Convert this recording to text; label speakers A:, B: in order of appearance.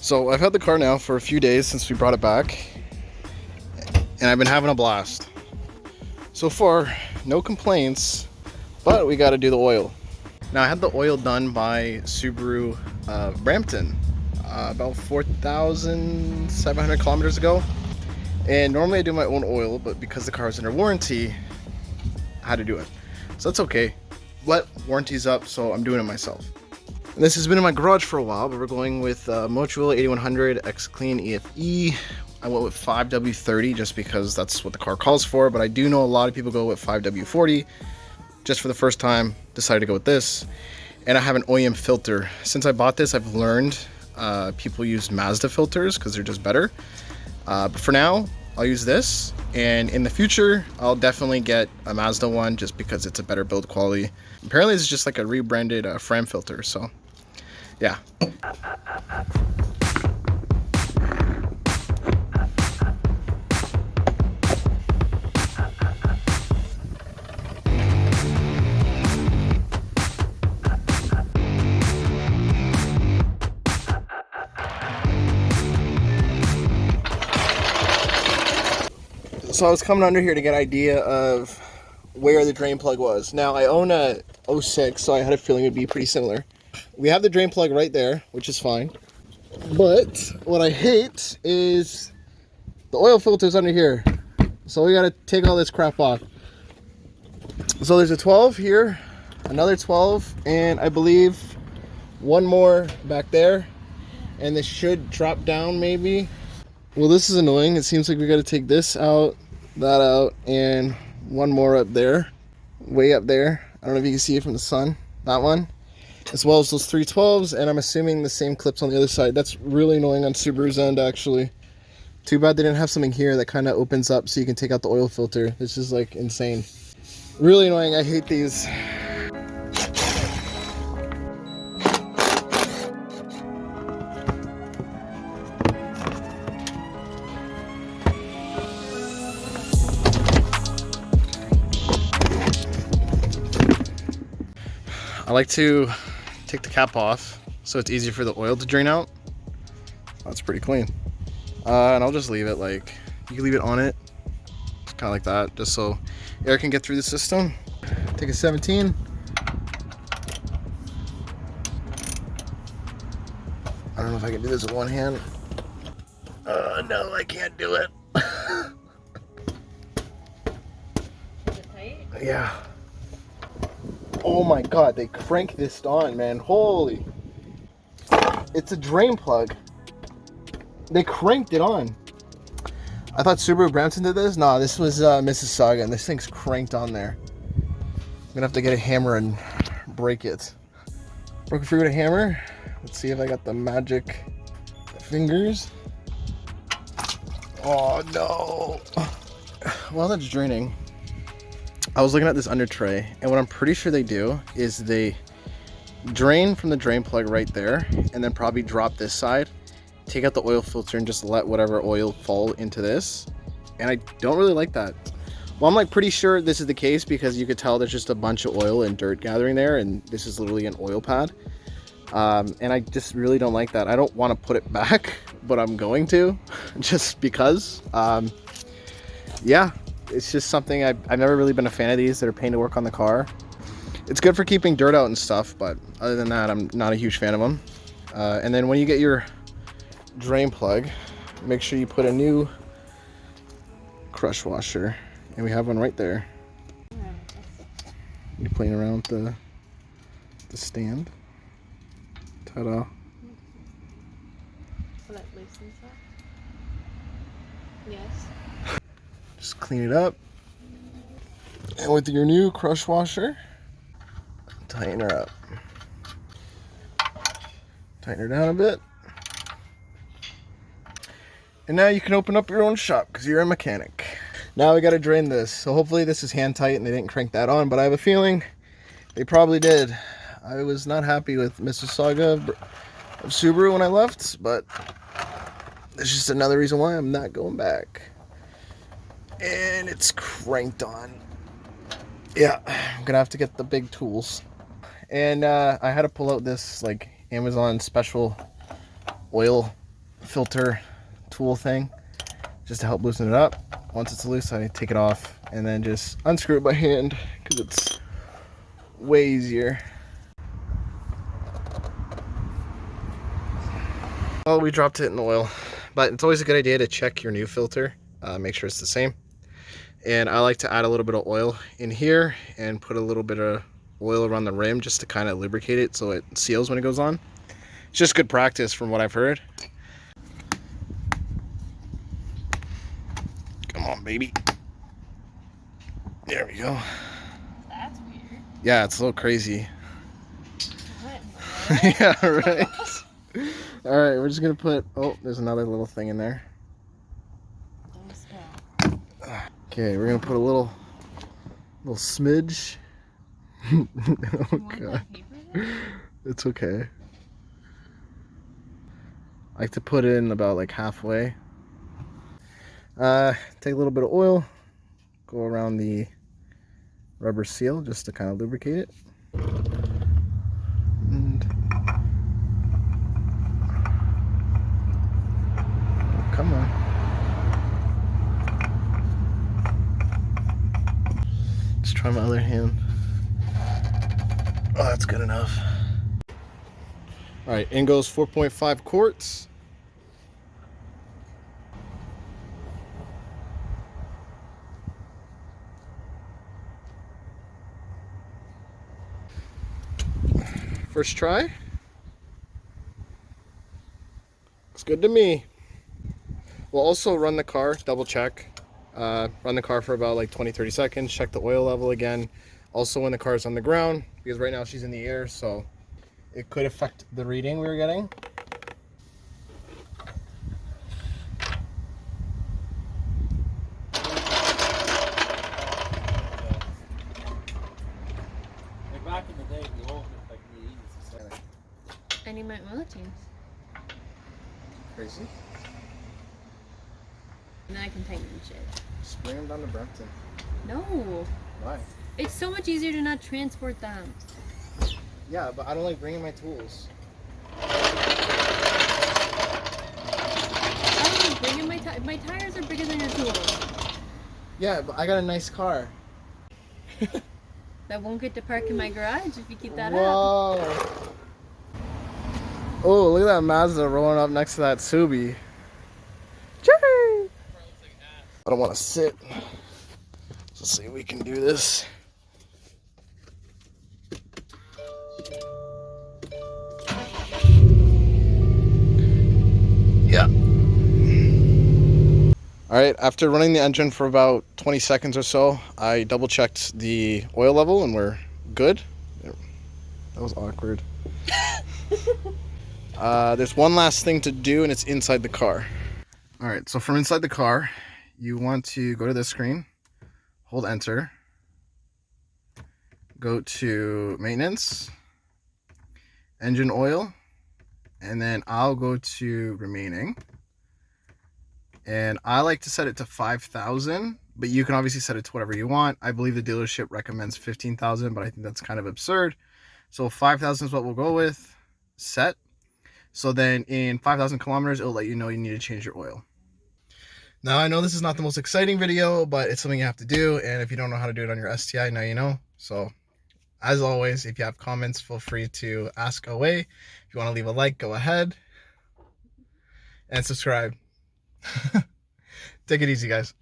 A: So I've had the car now for a few days since we brought it back, and I've been having a blast. So far, no complaints, but we got to do the oil. Now I had the oil done by Subaru Brampton about 4,700 kilometers ago. And normally I do my own oil, but because the car is under warranty, I had to do it. So that's okay. But warranty's up, so I'm doing it myself. And this has been in my garage for a while, but we're going with Motul 8100 X-Clean EFE. I went with 5W30 just because that's what the car calls for, but I do know a lot of people go with 5W40. Just for the first time, decided to go with this. And I have an OEM filter. Since I bought this, I've learned people use Mazda filters because they're just better. But for now, I'll use this. And in the future, I'll definitely get a Mazda one just because it's a better build quality. Apparently, it's just like a rebranded Fram filter, so yeah. So I was coming under here to get an idea of where the drain plug was. Now I own a 06, so I had a feeling it would be pretty similar. We have the drain plug right there, which is fine. But what I hate is the oil filter's under here. So we gotta take all this crap off. So there's a 12 here, another 12, and I believe one more back there. And this should drop down maybe. Well, this is annoying. It seems like we gotta take this out, that out, and one more up there, way up there. I don't know if you can see it from the sun, that one, as well as those 312s, and I'm assuming the same clips on the other side. That's really annoying on Subaru's end, actually. Too bad they didn't have something here that kind of opens up so you can take out the oil filter. This is like insane. Really annoying. I hate these. I like to take the cap off so it's easier for the oil to drain out. That's pretty clean. And I'll just leave it like, you can leave it on it, kind of like that, just so air can get through the system. Take a 17. I don't know if I can do this with one hand. No, I can't do it.
B: Is it tight?
A: Yeah. Oh my god, they crank this on, man. Holy. It's a drain plug. They cranked it on. I thought Subaru Brampton did this. Nah, this was Mississauga, and this thing's cranked on there. I'm gonna have to get a hammer and break it. Broken free with a hammer. Let's see if I got the magic fingers. Oh no. While that's draining, I was looking at this under tray, and what I'm pretty sure they do is they drain from the drain plug right there, and then probably drop this side, take out the oil filter, and just let whatever oil fall into this. And I don't really like that. Well, I'm like pretty sure this is the case because you could tell there's just a bunch of oil and dirt gathering there, and this is literally an oil pad. And I just really don't like that. I don't want to put it back, but I'm going to, just because. Yeah. It's just something I've never really been a fan of these that are pain to work on the car. It's good for keeping dirt out and stuff, but other than that, I'm not a huge fan of them. And then when you get your drain plug, make sure you put a new crush washer, and we have one right there. You're playing around with the stand. Ta-da.
B: So that loosens that? Yes.
A: Just clean it up, and with your new crush washer, tighten her up. Tighten her down a bit. And now you can open up your own shop because you're a mechanic. Now we got to drain this. So hopefully this is hand tight and they didn't crank that on, but I have a feeling they probably did. I was not happy with Mississauga of Subaru when I left, but it's just another reason why I'm not going back. And it's cranked on. Yeah, I'm gonna have to get the big tools. And I had to pull out this like Amazon special oil filter tool thing just to help loosen it up. Once it's loose, I take it off and then just unscrew it by hand because it's way easier. Well, we dropped it in oil, but it's always a good idea to check your new filter, make sure it's the same. And I like to add a little bit of oil in here and put a little bit of oil around the rim just to kind of lubricate it so it seals when it goes on. It's just good practice from what I've heard. Come on, baby. There we go.
B: That's weird.
A: Yeah, it's a little crazy.
B: What?
A: Yeah, right. All right, we're just gonna put, oh, there's another little thing in there. Okay, we're gonna put a little smidge. Oh god, it's okay. I like to put in about like halfway. Take a little bit of oil, go around the rubber seal just to kind of lubricate it. And oh, come on. Let's try my other hand. Oh, that's good enough. All right, in goes 4.5 quarts. First try. Looks good to me. We'll also run the car, double check. Run the car for about like 20-30 seconds, check the oil level again. Also when the car is on the ground, because right now she's in the air, so it could affect the reading we were getting.
C: Like back in the day, we all like really easy.
B: I need my oil change.
A: Crazy.
B: And then I can tighten and shit.
A: Just bring them down to Brampton.
B: No.
A: Why?
B: It's so much easier to not transport them.
A: Yeah, but I don't like bringing my tools.
B: I don't like bringing my tires are bigger than your tools.
A: Yeah, but I got a nice car.
B: That won't get to park in my garage if you keep that up.
A: Whoa. Oh, look at that Mazda rolling up next to that Subi. Choo! I don't want to sit. Let's see if we can do this. Yeah. All right, after running the engine for about 20 seconds or so, I double checked the oil level and we're good. That was awkward. There's one last thing to do and it's inside the car. All right, so from inside the car, you want to go to this screen, hold enter, go to maintenance, engine oil, and then I'll go to remaining. And I like to set it to 5,000, but you can obviously set it to whatever you want. I believe the dealership recommends 15,000, but I think that's kind of absurd. So 5,000 is what we'll go with, set. So then in 5,000 kilometers, it'll let you know you need to change your oil. Now I know this is not the most exciting video, but it's something you have to do. And if you don't know how to do it on your STI, now you know. So as always, if you have comments, feel free to ask away. If you want to leave a like, go ahead and subscribe. Take it easy, guys.